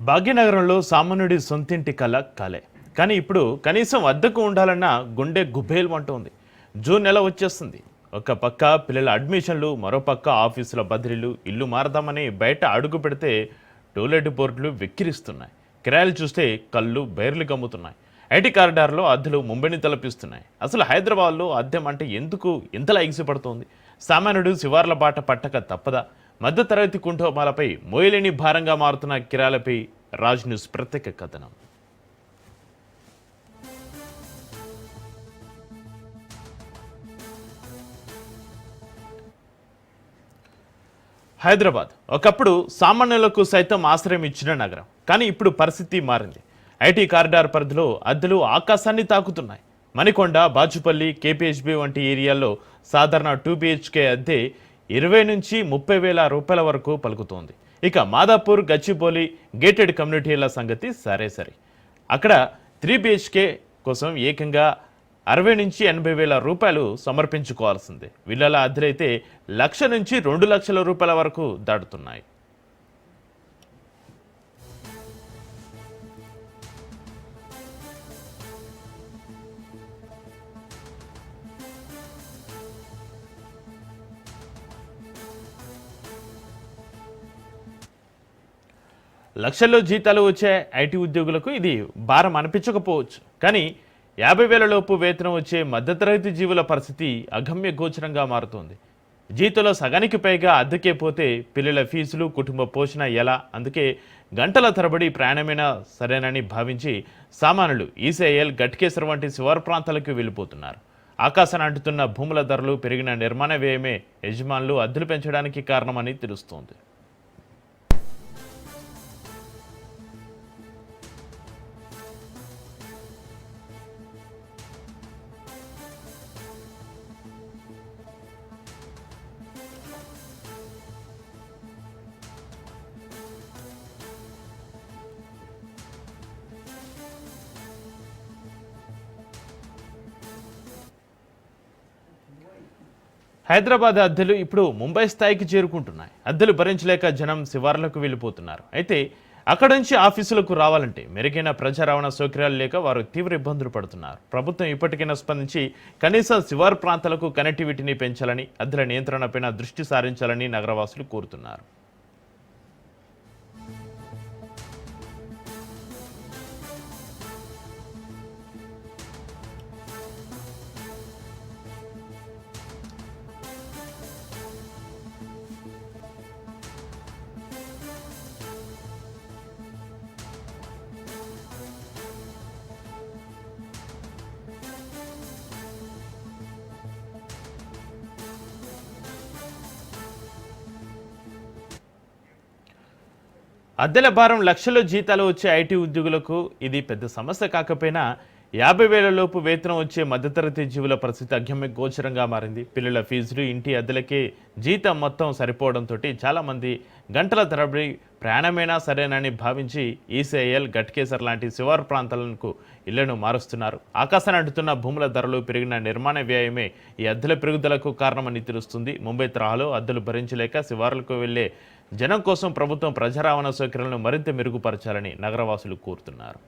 భాగ్యనగరంలో సామాన్యుడి సొంతింటి కల కలే. కానీ ఇప్పుడు కనీసం అద్దెకు ఉండాలన్న గుండె గుబేల్మంటోంది. జూన్ నెల వచ్చేస్తుంది. ఒక పక్క పిల్లల అడ్మిషన్లు, మరో పక్క ఆఫీసుల బదిలీలు, ఇల్లు మారదామని బయట అడుగు పెడితే టూలెట్ బోర్డులు వెక్కిరిస్తున్నాయి. కిరాయిలు చూస్తే కళ్ళు బైర్లు గమ్ముతున్నాయి. ఐటీ కారిడార్లో అద్దెలు ముంబైని తలపిస్తున్నాయి. అసలు హైదరాబాద్లో అద్దెం అంటే ఎందుకు ఇంతలా ఎగిసిపడుతోంది? సామాన్యుడు శివార్ల బాట పట్టక తప్పదా? మధ్యతరగతి కుంటుంబాలపై మోయలేని భారంగా మారుతున్న కిరాయిలపై రాజ్ న్యూస్ ప్రత్యేక కథనం. హైదరాబాద్ ఒకప్పుడు సామాన్యులకు సైతం ఆశ్రయం ఇచ్చిన నగరం. కానీ ఇప్పుడు పరిస్థితి మారింది. ఐటీ కారిడార్ పరిధిలో అద్దెలు ఆకాశాన్ని తాకుతున్నాయి. మణికొండ, బాచుపల్లి, కేపీహెచ్బీ వంటి ఏరియాల్లో సాధారణ 2 BHK అద్దె 20 నుంచి 30 వేల రూపాయల వరకు పలుకుతోంది. ఇక మాదాపూర్, గచ్చిబౌలి గేటెడ్ కమ్యూనిటీల సంగతి సరే. అక్కడ 3 BHK కోసం ఏకంగా 60 నుంచి 80 వేల రూపాయలు సమర్పించుకోవాల్సిందే. విల్లాల అద్దెలైతే 1,00,000 నుంచి 2 లక్షల రూపాయల వరకు దాటుతున్నాయి. లక్షల్లో జీతాలు వచ్చే ఐటీ ఉద్యోగులకు ఇది భారం అనిపించకపోవచ్చు. కానీ 50,000 లోపు వేతనం వచ్చే మధ్యతరగతి జీవుల పరిస్థితి అగమ్య గోచరంగా మారుతోంది. జీతంలో సగానికి పైగా అద్దెకే పోతే పిల్లల ఫీజులు, కుటుంబ పోషణ ఎలా? అందుకే గంటల తరబడి ప్రయాణమైనా సరేనని భావించి సామాన్యులు ఈసీఐఎల్, గట్కేసర్ వంటి శివారు ప్రాంతాలకు వెళ్ళిపోతున్నారు. ఆకాశాన్ని అంటుతున్న భూముల ధరలు, పెరిగిన నిర్మాణ వ్యయమే యజమానులు అద్దెలు పెంచడానికి కారణమని తెలుస్తోంది. హైదరాబాద్ అద్దెలు ఇప్పుడు ముంబై స్థాయికి చేరుకుంటున్నాయి. అద్దెలు భరించలేక జనం శివార్లకు వెళ్ళిపోతున్నారు. అయితే అక్కడ నుంచి ఆఫీసులకు రావాలంటే మెరుగైన ప్రజా రవాణా సౌకర్యాలు లేక వారు తీవ్ర ఇబ్బందులు పడుతున్నారు. ప్రభుత్వం ఇప్పటికైనా స్పందించి కనీసం శివారు ప్రాంతాలకు కనెక్టివిటీని పెంచాలని, అద్దెల నియంత్రణపైన దృష్టి సారించాలని నగరవాసులు కోరుతున్నారు. అద్దెల భారం లక్షల్లో జీతాలు వచ్చే ఐటీ ఉద్యోగులకు ఇది పెద్ద సమస్య కాకపోయినా 50,000 లోపు వేతనం వచ్చే మధ్యతరగతి జీవుల పరిస్థితి అగమ్య గోచరంగా మారింది. పిల్లల ఫీజులు, ఇంటి అద్దెలకే జీతం మొత్తం సరిపోవడంతో చాలామంది గంటల తరబడి ప్రయాణమైనా సరేనని భావించి ఈసీఐఎల్, గట్కేసర్ లాంటి శివారు ప్రాంతాలకు ఇళ్లను మారుస్తున్నారు. ఆకాశాన్ని అంటుతున్న భూముల ధరలు, పెరిగిన నిర్మాణ వ్యయమే ఈ అద్దెల పెరుగుదలకు కారణమని తెలుస్తుంది. ముంబై తరహాలో అద్దెలు భరించలేక శివారులకు వెళ్లే జనం కోసం ప్రభుత్వం ప్రజా రవాణా సౌకర్యాలను మరింత మెరుగుపరచాలని నగరవాసులు కోరుతున్నారు.